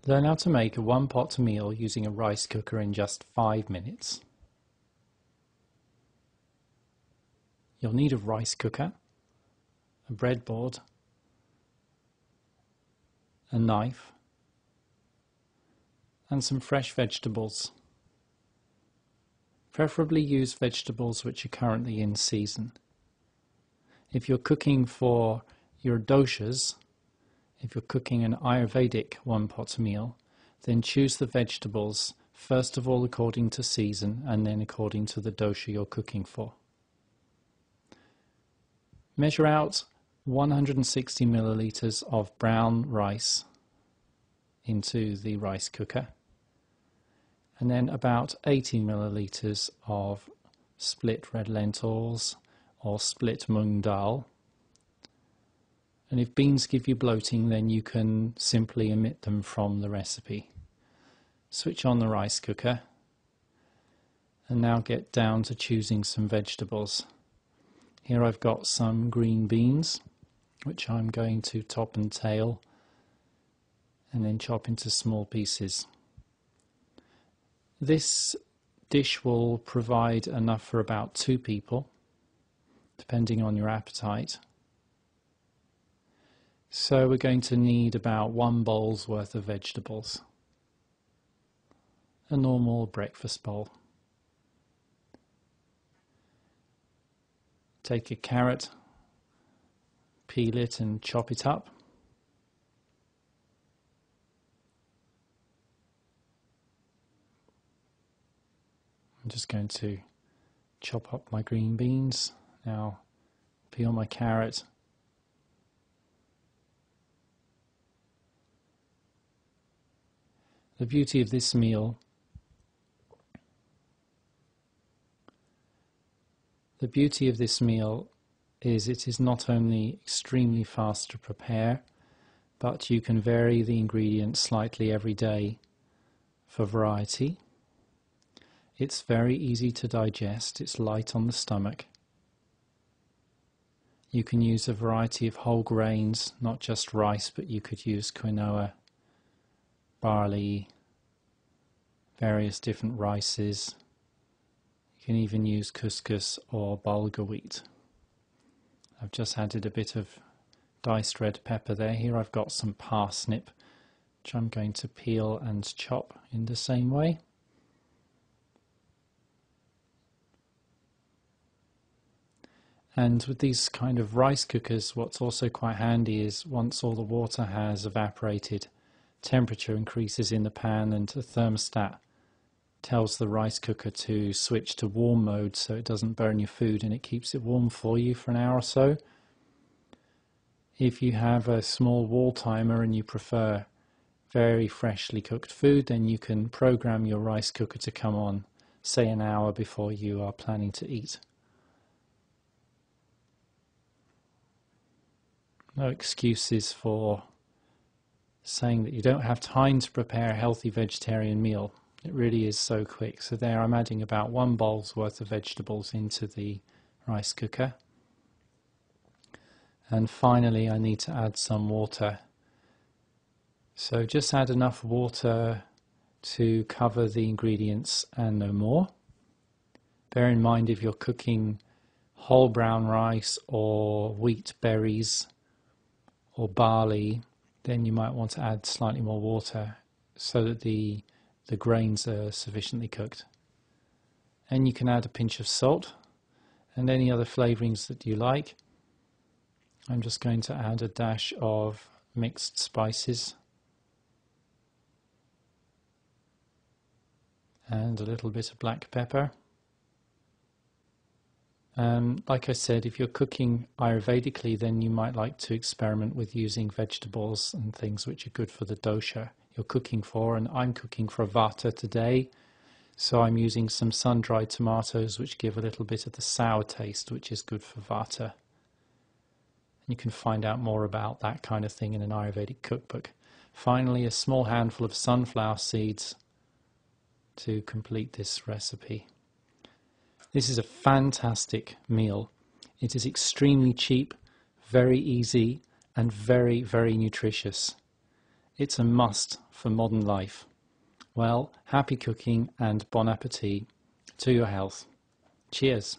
Learn how to make a one-pot meal using a rice cooker in just 5 minutes. You'll need a rice cooker, a breadboard, a knife, and some fresh vegetables. Preferably use vegetables which are currently in season. If you're cooking for your doshas, if you're cooking an Ayurvedic one-pot meal, then choose the vegetables first of all according to season and then according to the dosha you're cooking for. Measure out 160 milliliters of brown rice into the rice cooker, and then about 80 milliliters of split red lentils or split mung dal. And if beans give you bloating, then you can simply omit them from the recipe. Switch on the rice cooker and now get down to choosing some vegetables. Here I've got some green beans, which I'm going to top and tail and then chop into small pieces. This dish will provide enough for about 2 people, depending on your appetite. So we're going to need about 1 bowl's worth of vegetables. A normal breakfast bowl. Take a carrot, peel it and chop it up. I'm just going to chop up my green beans. Now peel my carrot. The beauty of this meal is it is not only extremely fast to prepare, but you can vary the ingredients slightly every day for variety. It's very easy to digest, it's light on the stomach. You can use a variety of whole grains, not just rice, but you could use quinoa, barley, various different rices. You can even use couscous or bulgur wheat. I've just added a bit of diced red pepper there. Here I've got some parsnip, which I'm going to peel and chop in the same way. And with these kind of rice cookers, what's also quite handy is once all the water has evaporated, temperature increases in the pan and the thermostat tells the rice cooker to switch to warm mode so it doesn't burn your food and it keeps it warm for you for an hour or so. If you have a small wall timer and you prefer very freshly cooked food, then you can program your rice cooker to come on, say an hour before you are planning to eat. No excuses for saying that you don't have time to prepare a healthy vegetarian meal. It really is so quick. So there I'm adding about 1 bowl's worth of vegetables into the rice cooker. And finally I need to add some water. So just add enough water to cover the ingredients and no more. Bear in mind if you're cooking whole brown rice or wheat berries or barley, then you might want to add slightly more water so that the grains are sufficiently cooked. And you can add a pinch of salt and any other flavourings that you like. I'm just going to add a dash of mixed spices and a little bit of black pepper. Like I said, if you're cooking Ayurvedically, then you might like to experiment with using vegetables and things which are good for the dosha you're cooking for. And I'm cooking for a vata today, so I'm using some sun-dried tomatoes which give a little bit of the sour taste, which is good for vata. And you can find out more about that kind of thing in an Ayurvedic cookbook. Finally, a small handful of sunflower seeds to complete this recipe. This is a fantastic meal. It is extremely cheap, very easy, and very, very nutritious. It's a must for modern life. Well, happy cooking and bon appetit to your health. Cheers.